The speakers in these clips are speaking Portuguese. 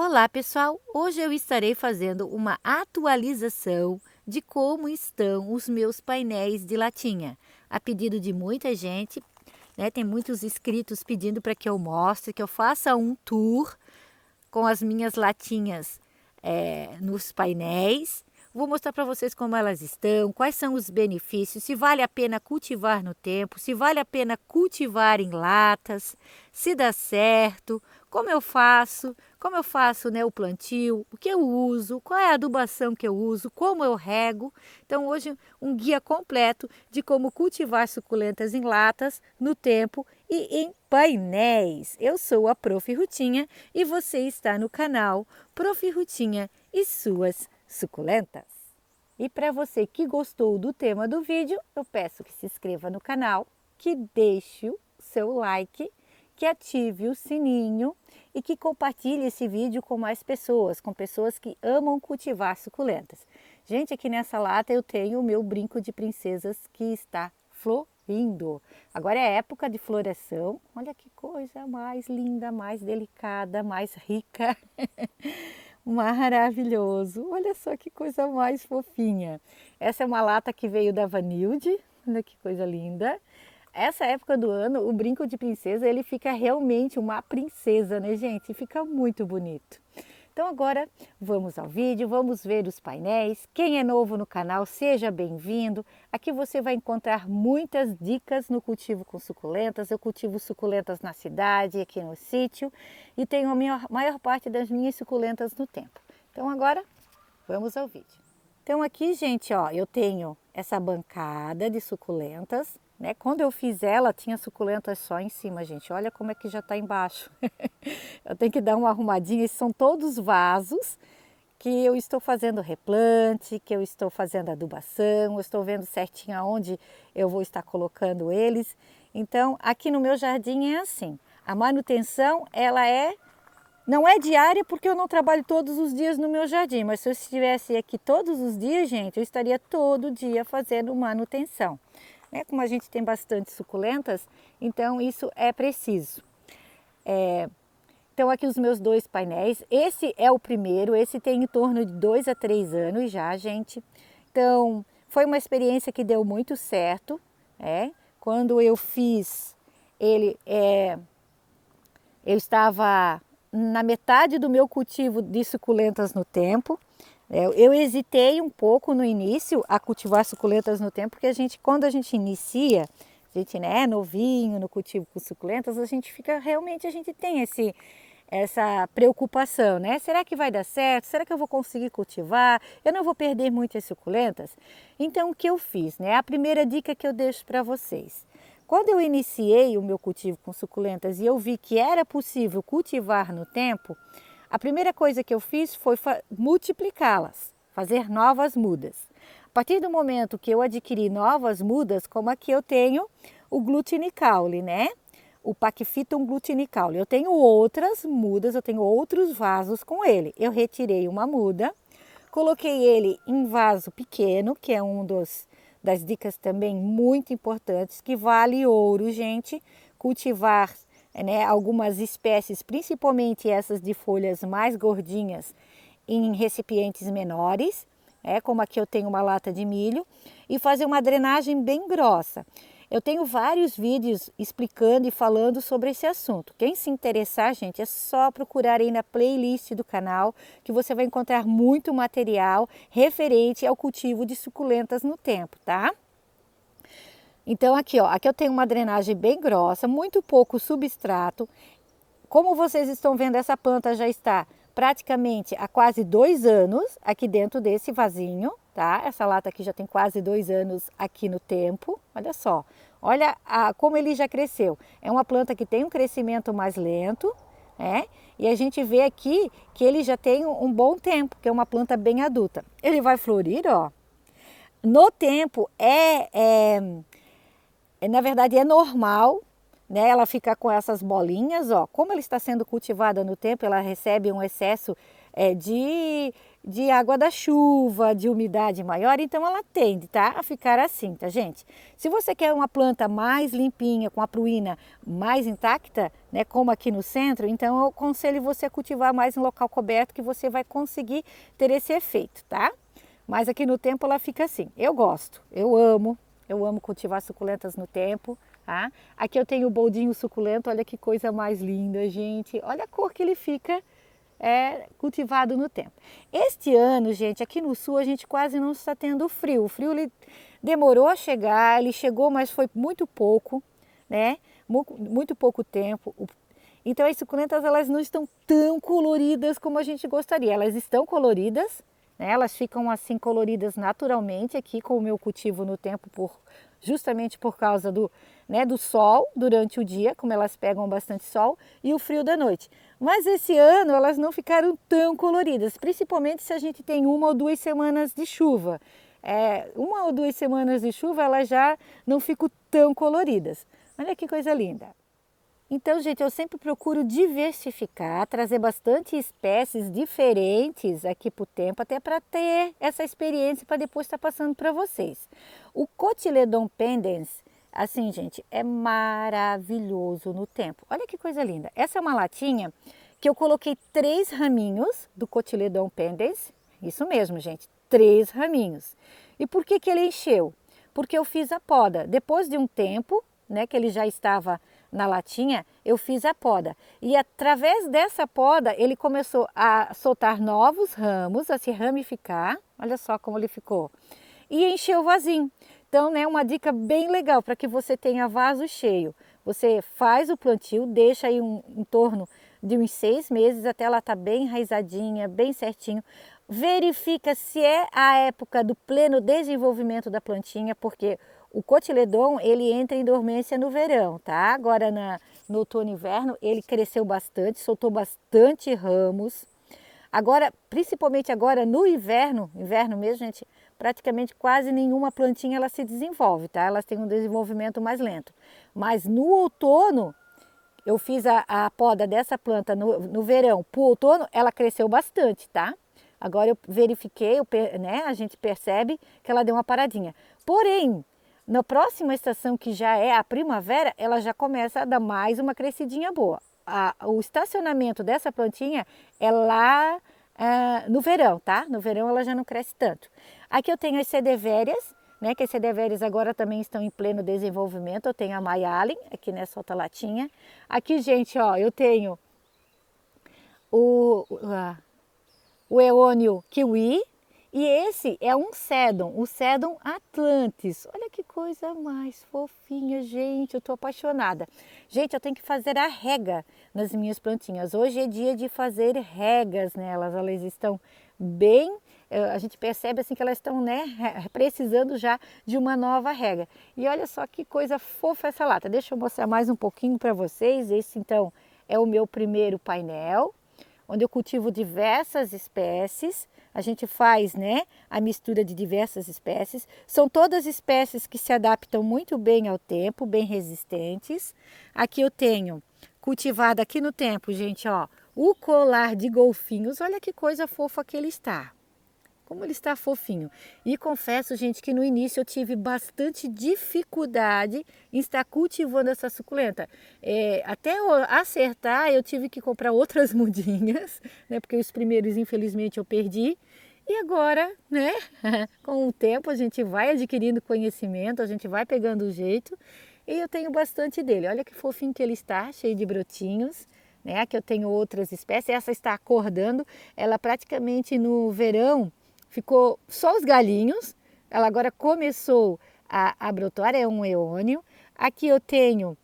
Olá pessoal, hoje eu estarei fazendo uma atualização de como estão os meus painéis de latinha. A pedido de muita gente, né, tem muitos inscritos pedindo para que eu mostre, que eu faça um tour com as minhas latinhas nos painéis. Vou mostrar para vocês como elas estão, quais são os benefícios, se vale a pena cultivar no tempo, se vale a pena cultivar em latas, se dá certo, como eu faço, né, o plantio, o que eu uso, qual é a adubação que eu uso, como eu rego. Então hoje um guia completo de como cultivar suculentas em latas, no tempo e em painéis. Eu sou a Prof. Rutinha e você está no canal Prof. Rutinha e suas suculentas. E para você que gostou do tema do vídeo, eu peço que se inscreva no canal, que deixe o seu like, que ative o sininho e que compartilhe esse vídeo com mais pessoas, com pessoas que amam cultivar suculentas. Gente, aqui nessa lata eu tenho o meu brinco de princesas que está florindo. Agora é época de floração. Olha que coisa mais linda, mais delicada, mais rica. Maravilhoso! Olha só que coisa mais fofinha. Essa é uma lata que veio da Vanilde. Olha que coisa linda. Essa época do ano, o brinco de princesa, ele fica realmente uma princesa, né, gente? Fica muito bonito. Então agora vamos ao vídeo, vamos ver os painéis. Quem é novo no canal, seja bem-vindo. Aqui você vai encontrar muitas dicas no cultivo com suculentas. Eu cultivo suculentas na cidade, aqui no sítio, e tenho a maior parte das minhas suculentas no tempo. Então agora vamos ao vídeo. Então aqui, gente, ó, eu tenho essa bancada de suculentas, né? Quando eu fiz ela, tinha suculentas só em cima, gente. Olha como é que já está embaixo. Eu tenho que dar uma arrumadinha. Esses são todos vasos que eu estou fazendo replante, que eu estou fazendo adubação. Eu estou vendo certinho aonde eu vou estar colocando eles. Então, aqui no meu jardim é assim. A manutenção, não é diária porque eu não trabalho todos os dias no meu jardim, mas se eu estivesse aqui todos os dias, gente, eu estaria todo dia fazendo manutenção. Né? Como a gente tem bastante suculentas, então isso é preciso. Então aqui os meus dois painéis, esse é o primeiro, esse tem em torno de 2 a 3 anos já, gente. Então foi uma experiência que deu muito certo. Quando eu fiz ele, eu estava na metade do meu cultivo de suculentas no tempo. Eu hesitei um pouco no início a cultivar suculentas no tempo, porque quando a gente inicia, a gente, né, é novinho no cultivo com suculentas, a gente tem essa preocupação, né? Será que vai dar certo? Será que eu vou conseguir cultivar? Eu não vou perder muitas suculentas? Então o que eu fiz, né? A primeira dica que eu deixo para vocês. Quando eu iniciei o meu cultivo com suculentas e eu vi que era possível cultivar no tempo, a primeira coisa que eu fiz foi multiplicá-las, fazer novas mudas. A partir do momento que eu adquiri novas mudas, como aqui eu tenho o glutinicaule, né? O Pachyphyton glutinicaule. Eu tenho outras mudas, eu tenho outros vasos com ele. Eu retirei uma muda, coloquei ele em vaso pequeno, que é das dicas também muito importantes, que vale ouro, gente, cultivar, né, algumas espécies, principalmente essas de folhas mais gordinhas, em recipientes menores, como aqui eu tenho uma lata de milho, e fazer uma drenagem bem grossa. Eu tenho vários vídeos explicando e falando sobre esse assunto. Quem se interessar, gente, é só procurar aí na playlist do canal, que você vai encontrar muito material referente ao cultivo de suculentas no tempo, tá? Então aqui, ó, aqui eu tenho uma drenagem bem grossa, muito pouco substrato. Como vocês estão vendo, essa planta já está praticamente há quase 2 anos aqui dentro desse vasinho, tá? Essa lata aqui já tem quase 2 anos aqui no tempo. Olha só, olha como ele já cresceu. É uma planta que tem um crescimento mais lento, né? E a gente vê aqui que ele já tem um bom tempo, que é uma planta bem adulta. Ele vai florir, ó. No tempo na verdade é normal, né? Ela fica com essas bolinhas, ó. Como ela está sendo cultivada no tempo, ela recebe um excesso de água da chuva, de umidade maior, então ela tende, tá, a ficar assim, tá, gente? Se você quer uma planta mais limpinha, com a pruína mais intacta, né, como aqui no centro, então eu aconselho você a cultivar mais em local coberto, que você vai conseguir ter esse efeito, tá? Mas aqui no tempo ela fica assim. Eu gosto, eu amo cultivar suculentas no tempo, tá? Aqui eu tenho o boldinho suculento, olha que coisa mais linda, gente. Olha a cor que ele fica cultivado no tempo. Este ano, gente, aqui no sul a gente quase não está tendo frio. O frio ele demorou a chegar, ele chegou, mas foi muito pouco, né? Muito pouco tempo. Então as suculentas elas não estão tão coloridas como a gente gostaria. Elas estão coloridas, né? Elas ficam assim coloridas naturalmente aqui com o meu cultivo no tempo justamente por causa do sol durante o dia, como elas pegam bastante sol, e o frio da noite. Mas esse ano elas não ficaram tão coloridas, principalmente se a gente tem 1 ou 2 semanas de chuva. 1 ou 2 semanas de chuva elas já não ficam tão coloridas. Olha que coisa linda! Então, gente, eu sempre procuro diversificar, trazer bastante espécies diferentes aqui para o tempo, até para ter essa experiência para depois estar passando para vocês. O Cotyledon pendens, assim, gente, é maravilhoso no tempo. Olha que coisa linda. Essa é uma latinha que eu coloquei 3 raminhos do Cotyledon pendens. Isso mesmo, gente, 3 raminhos. E por que que ele encheu? Porque eu fiz a poda. Depois de um tempo, né, que ele já estava na latinha, eu fiz a poda. E através dessa poda, ele começou a soltar novos ramos, a se ramificar. Olha só como ele ficou. E encheu o vasinho. Então, né, uma dica bem legal para que você tenha vaso cheio. Você faz o plantio, deixa aí em torno de uns 6 meses até ela estar bem enraizadinha, bem certinho. Verifica se é a época do pleno desenvolvimento da plantinha, porque o cotiledon ele entra em dormência no verão, tá? Agora no outono e inverno ele cresceu bastante, soltou bastante ramos. Agora, principalmente agora no inverno mesmo, gente, praticamente quase nenhuma plantinha ela se desenvolve, tá? Elas têm um desenvolvimento mais lento. Mas no outono, eu fiz a poda dessa planta no verão para o outono, ela cresceu bastante, tá? Agora eu verifiquei, né, a gente percebe que ela deu uma paradinha. Porém, na próxima estação, que já é a primavera, ela já começa a dar mais uma crescidinha boa. O estacionamento dessa plantinha é lá no verão, tá? No verão ela já não cresce tanto. Aqui eu tenho as cedevérias, né? Que as cedevérias agora também estão em pleno desenvolvimento. Eu tenho a Mayalen aqui nessa outra latinha. Aqui, gente, ó, eu tenho o Eônio Kiwi. E esse é um Sedum, o Sedum Atlantis. Olha que coisa mais fofinha, gente, eu tô apaixonada. Gente, eu tenho que fazer a rega nas minhas plantinhas. Hoje é dia de fazer regas nelas, elas estão bem, a gente percebe assim que elas estão, né, precisando já de uma nova rega. E olha só que coisa fofa essa lata. Deixa eu mostrar mais um pouquinho para vocês. Esse então é o meu primeiro painel, onde eu cultivo diversas espécies. A gente faz, né, a mistura de diversas espécies. São todas espécies que se adaptam muito bem ao tempo, bem resistentes. Aqui eu tenho cultivado aqui no tempo, gente, ó, o colar de golfinhos. Olha que coisa fofa que ele está. Como ele está fofinho. E confesso, gente, que no início eu tive bastante dificuldade em estar cultivando essa suculenta. Até eu acertar, eu tive que comprar outras mudinhas, né? Porque os primeiros, infelizmente, eu perdi. E agora, né? Com o tempo a gente vai adquirindo conhecimento, a gente vai pegando o jeito. E eu tenho bastante dele. Olha que fofinho que ele está, cheio de brotinhos. Né? Aqui eu tenho outras espécies. Essa está acordando. Ela praticamente no verão ficou só os galinhos, ela agora começou a brotar, é um eônio. Aqui eu tenho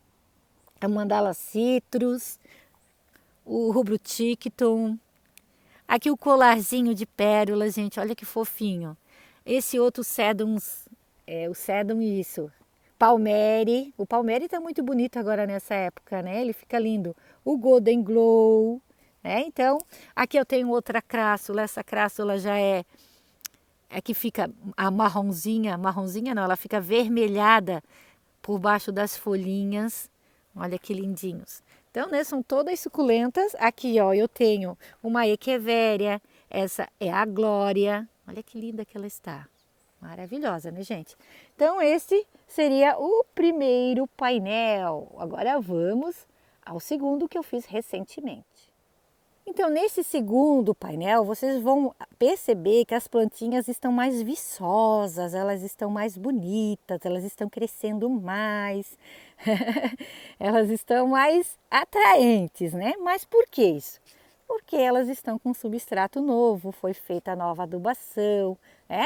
a Mandala citrus, o Rubro ticton, aqui o colarzinho de pérolas, gente, olha que fofinho. Esse outro Sedum, o Sedum isso, Palmeri, o Palmeri está muito bonito agora nessa época, né? Ele fica lindo. O Golden Glow, né? Então, aqui eu tenho outra crassula, essa crassula já é que fica a marronzinha não, ela fica avermelhada por baixo das folhinhas. Olha que lindinhos. Então, né, são todas suculentas. Aqui, ó, eu tenho uma echeveria, Essa é a Glória. Olha que linda que ela está. Maravilhosa, né, gente? Então, esse seria o primeiro painel. Agora vamos ao segundo que eu fiz recentemente. Então, nesse segundo painel, vocês vão perceber que as plantinhas estão mais viçosas, elas estão mais bonitas, elas estão crescendo mais, elas estão mais atraentes, né? Mas por que isso? Porque elas estão com substrato novo, foi feita a nova adubação,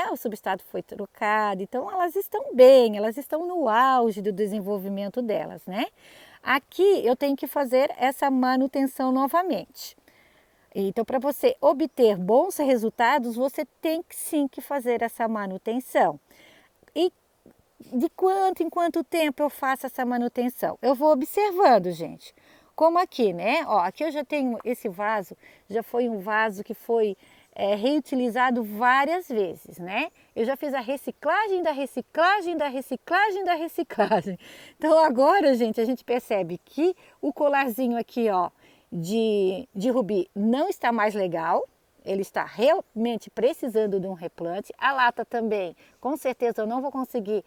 o substrato foi trocado, então elas estão bem, elas estão no auge do desenvolvimento delas, né? Aqui eu tenho que fazer essa manutenção novamente. Então, para você obter bons resultados, você tem que sim que fazer essa manutenção. E de quanto em quanto tempo eu faço essa manutenção? Eu vou observando, gente. Como aqui, né? Ó, aqui eu já tenho esse vaso, já foi um vaso que foi reutilizado várias vezes, né? Eu já fiz a reciclagem da reciclagem, da reciclagem, da reciclagem. Então agora, gente, a gente percebe que o colarzinho aqui, ó, de rubi não está mais legal, ele está realmente precisando de um replante. A lata também, com certeza eu não vou conseguir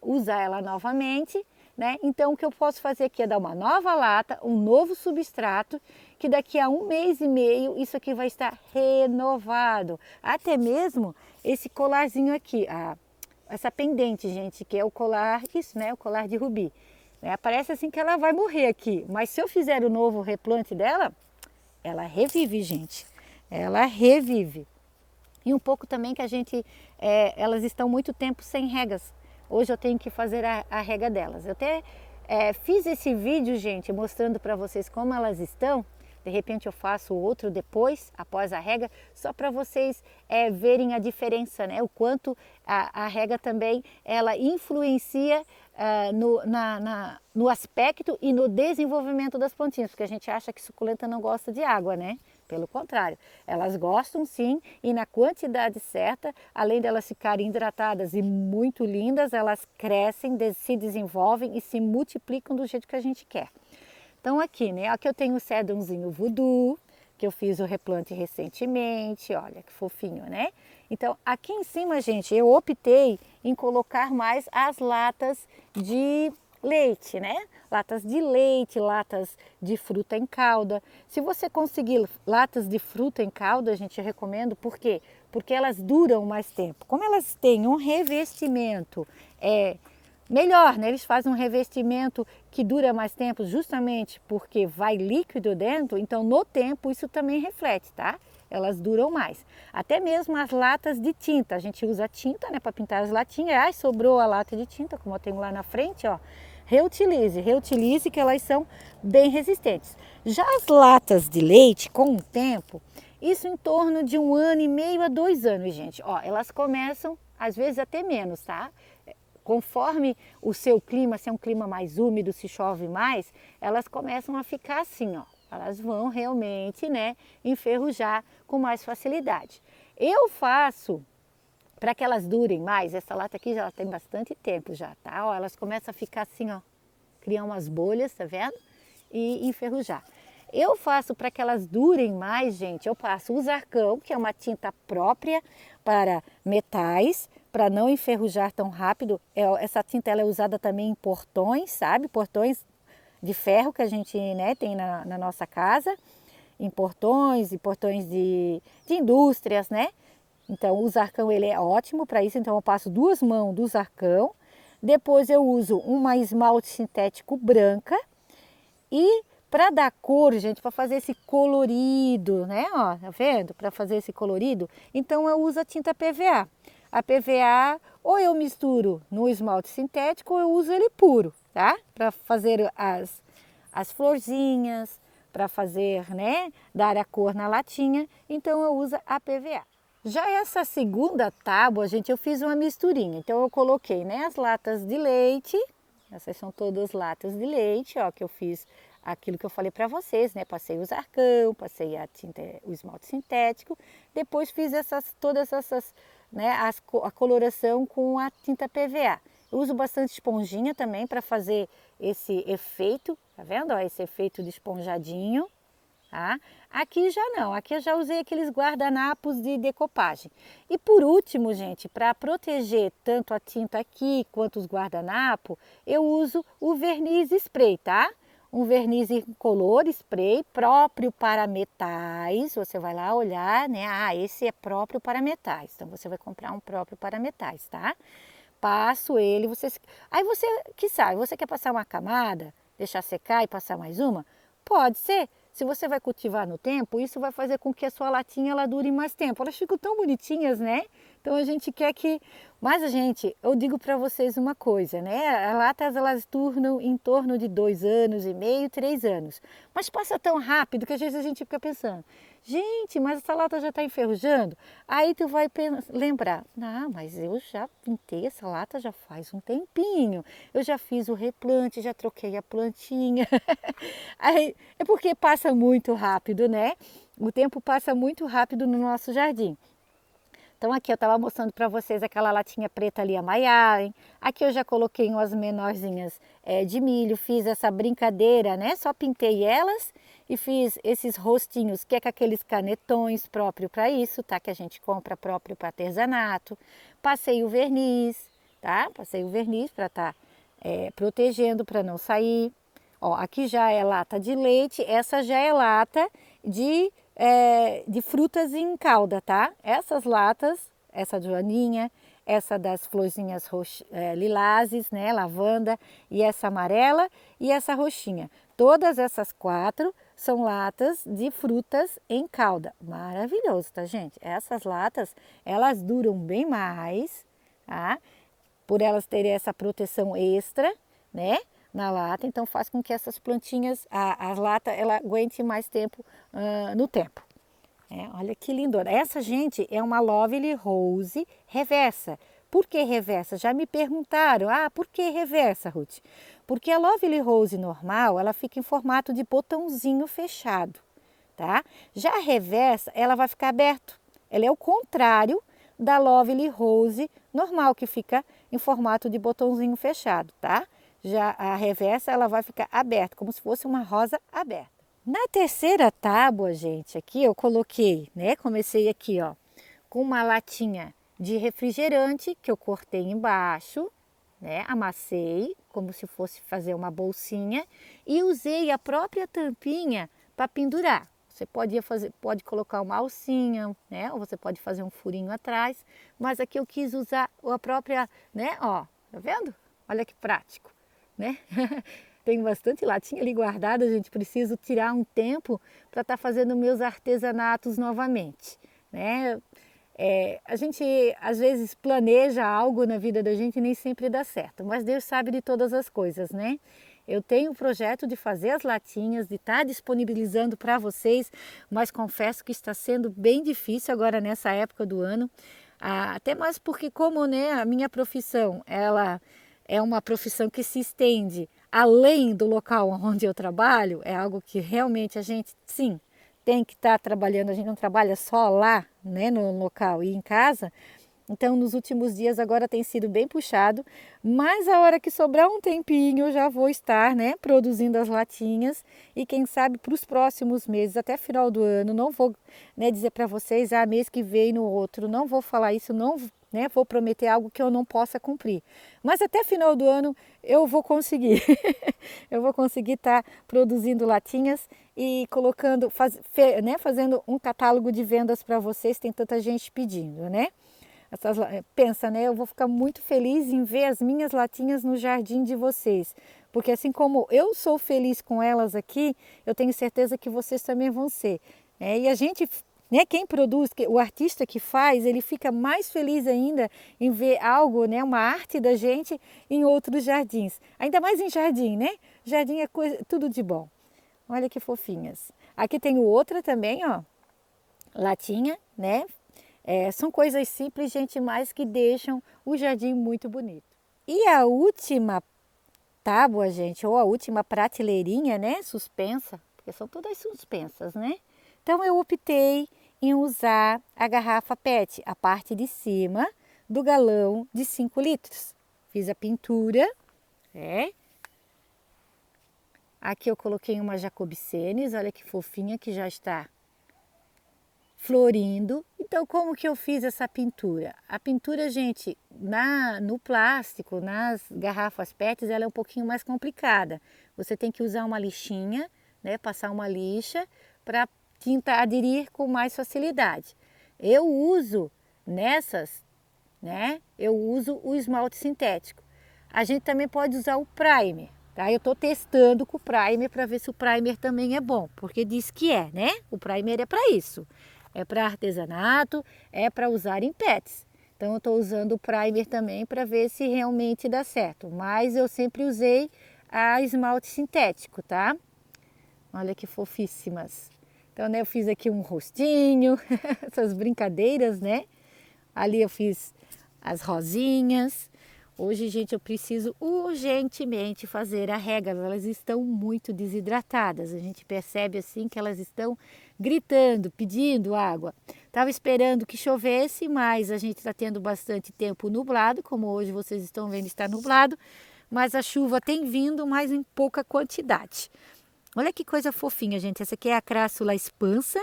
usar ela novamente, né? Então o que eu posso fazer aqui é dar uma nova lata, um novo substrato, que daqui a 1 mês e meio isso aqui vai estar renovado. Até mesmo esse colarzinho aqui, essa pendente, gente, que é o colar, isso, né? O colar de rubi. Parece assim que ela vai morrer aqui, mas se eu fizer o novo replante dela, ela revive, gente. Ela revive. E um pouco também que elas estão muito tempo sem regas. Hoje eu tenho que fazer a rega delas. Eu até fiz esse vídeo, gente, mostrando para vocês como elas estão. De repente eu faço outro depois, após a rega, só para vocês verem a diferença, né? O quanto a rega também ela influencia no aspecto e no desenvolvimento das plantinhas, porque a gente acha que suculenta não gosta de água, né? Pelo contrário, elas gostam sim, e na quantidade certa, além delas ficarem hidratadas e muito lindas, elas crescem, se desenvolvem e se multiplicam do jeito que a gente quer. Então aqui, né? Aqui eu tenho o cedronzinho voodoo, que eu fiz o replante recentemente, olha que fofinho, né? Então aqui em cima, gente, eu optei em colocar mais as latas de leite, né? Latas de leite, latas de fruta em calda. Se você conseguir latas de fruta em calda, a gente recomenda, por quê? Porque elas duram mais tempo. Como elas têm um revestimento melhor, né? Eles fazem um revestimento que dura mais tempo justamente porque vai líquido dentro, então no tempo isso também reflete, tá? Elas duram mais. Até mesmo as latas de tinta, a gente usa tinta, né, para pintar as latinhas. Ai, sobrou a lata de tinta, como eu tenho lá na frente, ó. Reutilize que elas são bem resistentes. Já as latas de leite, com o tempo, isso em torno de 1 ano e meio a 2 anos, gente. Ó, elas começam, às vezes até menos, tá? Conforme o seu clima, se é um clima mais úmido, se chove mais, elas começam a ficar assim, ó. Elas vão realmente, né, enferrujar com mais facilidade. Eu faço para que elas durem mais. Essa lata aqui já tem bastante tempo já, tá? Ó, elas começam a ficar assim, ó, criar umas bolhas, tá vendo? E enferrujar. Eu faço para que elas durem mais, gente, eu passo o Zarcão, que é uma tinta própria para metais, para não enferrujar tão rápido. Essa tinta ela é usada também em portões, sabe? Portões de ferro que a gente, né, tem na nossa casa, em portões e portões de indústrias, né? Então o Zarcão ele é ótimo para isso, então eu passo 2 mãos do Zarcão, depois eu uso uma esmalte sintético branca e para dar cor, gente, para fazer esse colorido, né? Ó, tá vendo? Para fazer esse colorido, então eu uso a tinta PVA. A PVA ou eu misturo no esmalte sintético ou eu uso ele puro, tá? Para fazer as florzinhas, para fazer, né? Dar a cor na latinha, então eu uso a PVA. Já essa segunda tábua, gente, eu fiz uma misturinha. Então eu coloquei, né, as latas de leite. Essas são todas latas de leite, ó, que eu fiz aquilo que eu falei para vocês, né? Passei o Zarcão, passei a tinta, o esmalte sintético. Depois fiz todas essas, né, a coloração com a tinta PVA. Eu uso bastante esponjinha também para fazer esse efeito, tá vendo? Ó, esse efeito de esponjadinho. tá? Aqui já não, aqui eu já usei aqueles guardanapos de decopagem. E por último, gente, para proteger tanto a tinta aqui quanto os guardanapos, eu uso o verniz spray, tá? Um verniz incolor spray próprio para metais. Você vai lá olhar, né? Ah, esse é próprio para metais. Então você vai comprar um próprio para metais, tá? Passo ele, aí você que sabe, você quer passar uma camada, deixar secar e passar mais uma? Pode ser. Se você vai cultivar no tempo, isso vai fazer com que a sua latinha ela dure mais tempo. Elas ficam tão bonitinhas, né? Então a gente quer que... Mas, gente, eu digo para vocês uma coisa, né? As latas elas duram em torno de 2 anos e meio, 3 anos. Mas passa tão rápido que às vezes a gente fica pensando, gente, mas essa lata já está enferrujando. Aí tu vai lembrar, não, mas eu já pintei essa lata já faz um tempinho. Eu já fiz o replante, já troquei a plantinha. Aí, é porque passa muito rápido, né? O tempo passa muito rápido no nosso jardim. Então aqui eu estava mostrando para vocês aquela latinha preta ali, a Maiaren. Aqui eu já coloquei umas menorzinhas de milho, fiz essa brincadeira, né? Só pintei elas e fiz esses rostinhos, que é com aqueles canetões próprio para isso, tá? Que a gente compra próprio para artesanato. Passei o verniz, tá? Passei o verniz para estar protegendo, para não sair. Ó, aqui já é lata de leite, essa já é lata de frutas em calda, tá? Essas latas, essa joaninha, essa das florzinhas lilazes, né, lavanda, e essa amarela e essa roxinha. Todas essas 4 são latas de frutas em calda. Maravilhoso, tá, gente? Essas latas, elas duram bem mais, tá? Por elas terem essa proteção extra, né? Na lata, então faz com que essas plantinhas, a lata, ela aguente mais tempo no tempo. Olha que lindona. Essa, gente, é uma Lovely Rose reversa. Por que reversa? Já me perguntaram, por que reversa, Ruth? Porque a Lovely Rose normal, ela fica em formato de botãozinho fechado, tá? Já a reversa, ela vai ficar aberto. Ela é o contrário da Lovely Rose normal, que fica em formato de botãozinho fechado, tá? Já a reversa, ela vai ficar aberta, como se fosse uma rosa aberta. Na terceira tábua, gente, aqui eu coloquei, né? Comecei aqui, ó, com uma latinha de refrigerante que eu cortei embaixo, né? Amassei, como se fosse fazer uma bolsinha e usei a própria tampinha para pendurar. Você pode colocar uma alcinha, né? Ou você pode fazer um furinho atrás, mas aqui eu quis usar a própria, né? Ó, tá vendo? Olha que prático, né? Tem bastante latinha ali guardada, gente. Preciso tirar um tempo para estar fazendo meus artesanatos novamente, né? A gente às vezes planeja algo na vida da gente e nem sempre dá certo, mas Deus sabe de todas as coisas, né? Eu tenho o projeto de fazer as latinhas, de estar disponibilizando para vocês, mas confesso que está sendo bem difícil agora nessa época do ano, até mais porque como, né, a minha profissão, ela é uma profissão que se estende além do local onde eu trabalho, é algo que realmente a gente, sim, tem que estar trabalhando, a gente não trabalha só lá, né, no local e em casa. Então, nos últimos dias agora tem sido bem puxado, mas a hora que sobrar um tempinho eu já vou estar, né, produzindo as latinhas e quem sabe para os próximos meses, até final do ano, não vou, né, dizer para vocês, mês que vem no outro, não vou falar isso, não, né, vou prometer algo que eu não possa cumprir. Mas até final do ano eu vou conseguir, eu vou conseguir estar produzindo latinhas e colocando, né, fazendo um catálogo de vendas para vocês, tem tanta gente pedindo, né? Pensa, né? Eu vou ficar muito feliz em ver as minhas latinhas no jardim de vocês. Porque assim como eu sou feliz com elas aqui, eu tenho certeza que vocês também vão ser. E a gente, né, quem produz, o artista que faz, ele fica mais feliz ainda em ver algo, né, uma arte da gente em outros jardins. Ainda mais em jardim, né? Jardim é tudo de bom. Olha que fofinhas. Aqui tenho outra também, ó, latinha, né? São coisas simples, gente, mas que deixam o jardim muito bonito. E a última tábua, gente, ou a última prateleirinha, né, suspensa, porque são todas suspensas, né? Então eu optei em usar a garrafa PET, a parte de cima do galão de 5 litros. Fiz a pintura, Aqui eu coloquei uma jacobicenes, olha que fofinha que já está florindo. Então, como que eu fiz essa pintura? A pintura, gente, no plástico, nas garrafas PETs, ela é um pouquinho mais complicada. Você tem que usar uma lixinha, né, passar uma lixa para tinta aderir com mais facilidade. Eu uso nessas, né, eu uso o esmalte sintético. A gente também pode usar o primer, tá? Eu estou testando com o primer para ver se o primer também é bom, porque diz que é, né? O primer é para isso. É para artesanato, é para usar em pets. Então eu estou usando o primer também para ver se realmente dá certo. Mas eu sempre usei a esmalte sintético, tá? Olha que fofíssimas. Então, né, eu fiz aqui um rostinho, essas brincadeiras, né? Ali eu fiz as rosinhas. Hoje, gente, eu preciso urgentemente fazer a rega. Elas estão muito desidratadas. A gente percebe assim que elas estão gritando, pedindo água. Estava esperando que chovesse, mas a gente está tendo bastante tempo nublado, como hoje vocês estão vendo, está nublado. Mas a chuva tem vindo, mas em pouca quantidade. Olha que coisa fofinha, gente. Essa aqui é a crassula expansa.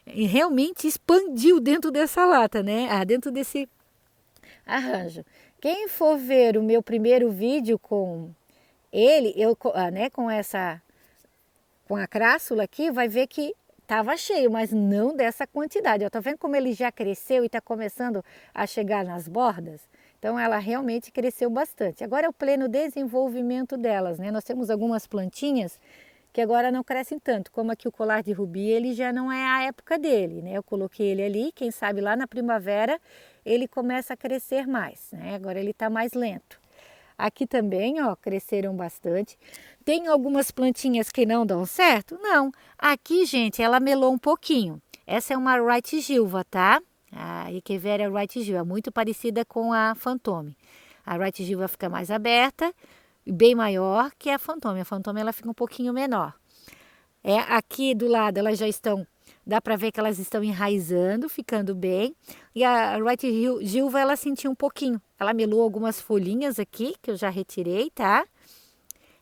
E realmente expandiu dentro dessa lata, né? Dentro desse arranjo. Quem for ver o meu primeiro vídeo com ele, né, com a crassula aqui, vai ver que estava cheio, mas não dessa quantidade. Ó, tá vendo como ele já cresceu e está começando a chegar nas bordas? Então ela realmente cresceu bastante. Agora é o pleno desenvolvimento delas, né? Nós temos algumas plantinhas que agora não crescem tanto, como aqui o colar de rubi, ele já não é a época dele, né? Eu coloquei ele ali, quem sabe lá na primavera ele começa a crescer mais, né? Agora ele está mais lento. Aqui também, ó, cresceram bastante. Tem algumas plantinhas que não dão certo? Não. Aqui, gente, ela melou um pouquinho. Essa é uma Wright Gilva, tá? A Echeveria Wright Gilva, muito parecida com a Fantôme. A Wright Gilva fica mais aberta, bem maior que a Fantôme. A Fantôme ela fica um pouquinho menor. Aqui do lado elas já estão, dá para ver que elas estão enraizando, ficando bem. E a Wright Gilva ela sentiu um pouquinho. Ela melou algumas folhinhas aqui, que eu já retirei, tá?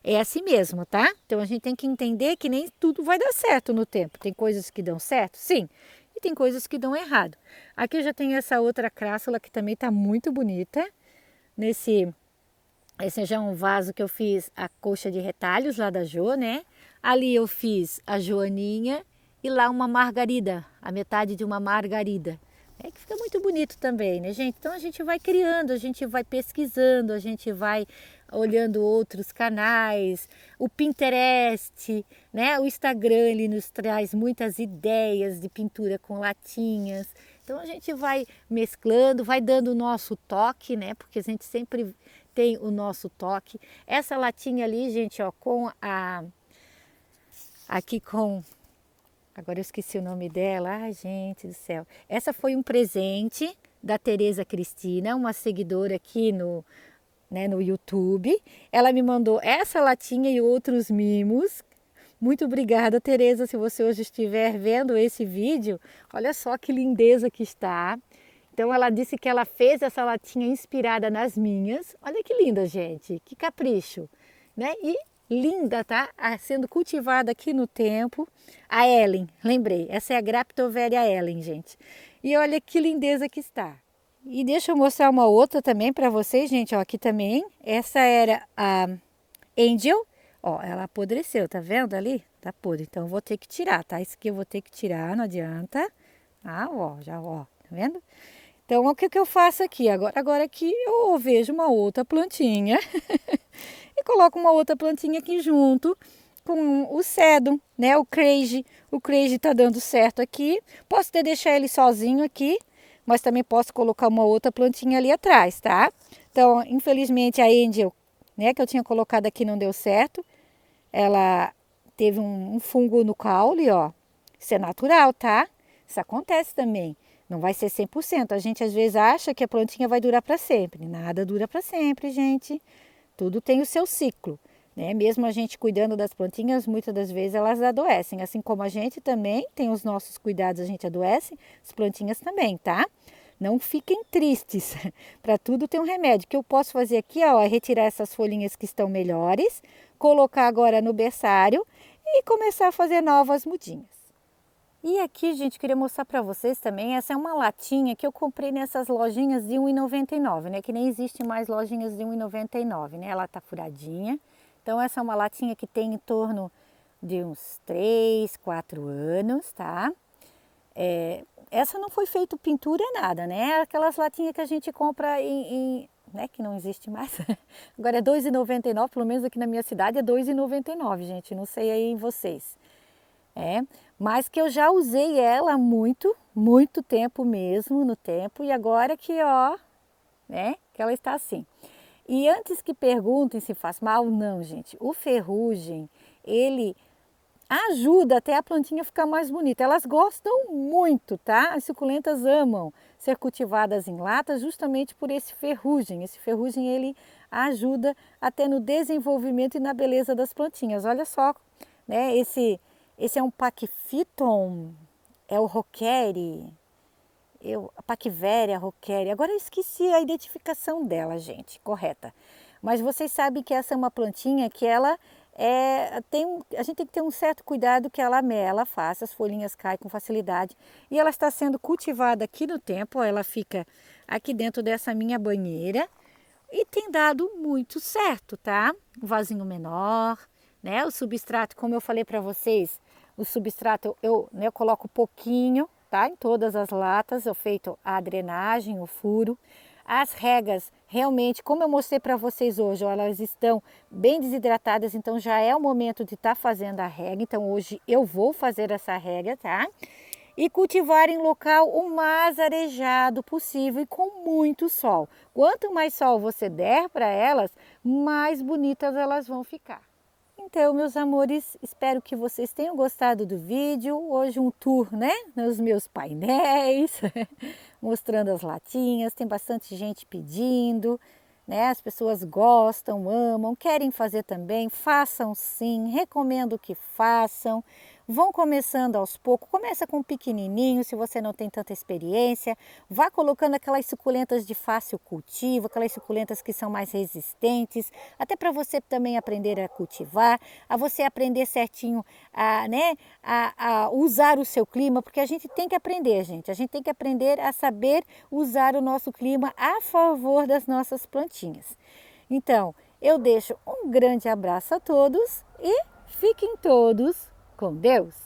É assim mesmo, tá? Então a gente tem que entender que nem tudo vai dar certo no tempo. Tem coisas que dão certo, sim. E tem coisas que dão errado. Aqui eu já tenho essa outra crassula que também tá muito bonita. Esse já é um vaso que eu fiz a colcha de retalhos lá da Jo, né? Ali eu fiz a joaninha e lá uma margarida, a metade de uma margarida. Que fica muito bonito também, né, gente? Então a gente vai criando, a gente vai pesquisando, a gente vai olhando outros canais, o Pinterest, né? O Instagram, ele nos traz muitas ideias de pintura com latinhas. Então a gente vai mesclando, vai dando o nosso toque, né? Porque a gente sempre tem o nosso toque. Essa latinha ali, gente, ó, agora eu esqueci o nome dela, ai gente do céu. Essa foi um presente da Tereza Cristina, uma seguidora aqui no YouTube. Ela me mandou essa latinha e outros mimos. Muito obrigada, Tereza, se você hoje estiver vendo esse vídeo. Olha só que lindeza que está. Então ela disse que ela fez essa latinha inspirada nas minhas. Olha que linda, gente, que capricho, né? E linda, tá? Sendo cultivada aqui no tempo. A Ellen, lembrei, essa é a Graptoveria Ellen, gente. E olha que lindeza que está. E deixa eu mostrar uma outra também para vocês, gente, ó, aqui também. Essa era a Angel, ó, ela apodreceu, tá vendo ali? Tá podre, então eu vou ter que tirar, tá? Isso aqui eu vou ter que tirar, não adianta. Ó, tá vendo? Então, o que eu faço aqui? Agora aqui eu vejo uma outra plantinha e coloco uma outra plantinha aqui junto com o sedum, né? O crazy. O crazy tá dando certo aqui. Posso até deixar ele sozinho aqui, mas também posso colocar uma outra plantinha ali atrás, tá? Então, infelizmente a Angel, né, que eu tinha colocado aqui não deu certo. Ela teve um fungo no caule, ó. Isso é natural, tá? Isso acontece também. Não vai ser 100%. A gente às vezes acha que a plantinha vai durar para sempre. Nada dura para sempre, gente. Tudo tem o seu ciclo, né? Mesmo a gente cuidando das plantinhas, muitas das vezes elas adoecem. Assim como a gente também tem os nossos cuidados, a gente adoece, as plantinhas também, tá? não fiquem tristes. Para tudo tem um remédio. O que eu posso fazer aqui, ó, é retirar essas folhinhas que estão melhores, colocar agora no berçário e começar a fazer novas mudinhas. E aqui, gente, queria mostrar para vocês também, essa é uma latinha que eu comprei nessas lojinhas de R$ 1,99, né? Que nem existe mais lojinhas de R$ 1,99, né? Ela tá furadinha. Então essa é uma latinha que tem em torno de uns 3, 4 anos, tá? Essa não foi feito pintura nada, né? Aquelas latinhas que a gente compra né? Que não existe mais. Agora é R$ 2,99, pelo menos aqui na minha cidade é R$ 2,99, gente. Não sei aí em vocês. Mas que eu já usei ela muito tempo mesmo, no tempo, e agora que, ó, né, que ela está assim. E antes que perguntem se faz mal, não, gente, o ferrugem, ele ajuda até a plantinha ficar mais bonita. Elas gostam muito, tá? As suculentas amam ser cultivadas em lata justamente por esse ferrugem. Esse ferrugem, ele ajuda até no desenvolvimento e na beleza das plantinhas. Olha só, né, esse é um Pachyphyton, é o Roqueri, a Pachyveria Roqueri. Agora eu esqueci a identificação dela, gente, correta. Mas vocês sabem que essa é uma plantinha que ela a gente tem que ter um certo cuidado que ela mela fácil, as folhinhas caem com facilidade. E ela está sendo cultivada aqui no tempo, ó, ela fica aqui dentro dessa minha banheira e tem dado muito certo, tá? Um vasinho menor, né? O substrato, como eu falei para vocês, o substrato eu coloco pouquinho, tá? Em todas as latas, eu feito a drenagem, o furo. As regas, realmente, como eu mostrei para vocês hoje, ó, elas estão bem desidratadas, então já é o momento de estar fazendo a rega. Então hoje eu vou fazer essa rega, tá? E cultivar em local o mais arejado possível e com muito sol. Quanto mais sol você der para elas, mais bonitas elas vão ficar. Então, meus amores, espero que vocês tenham gostado do vídeo. Hoje um tour, né, nos meus painéis, mostrando as latinhas. Tem bastante gente pedindo, né? As pessoas gostam, amam, querem fazer também. Façam sim, recomendo que façam. Vão começando aos poucos, começa com um pequenininho, se você não tem tanta experiência, vá colocando aquelas suculentas de fácil cultivo, aquelas suculentas que são mais resistentes, até para você também aprender a cultivar, a você aprender certinho a usar o seu clima, porque a gente tem que aprender, gente, a gente tem que aprender a saber usar o nosso clima a favor das nossas plantinhas. Então, eu deixo um grande abraço a todos e fiquem todos com Deus!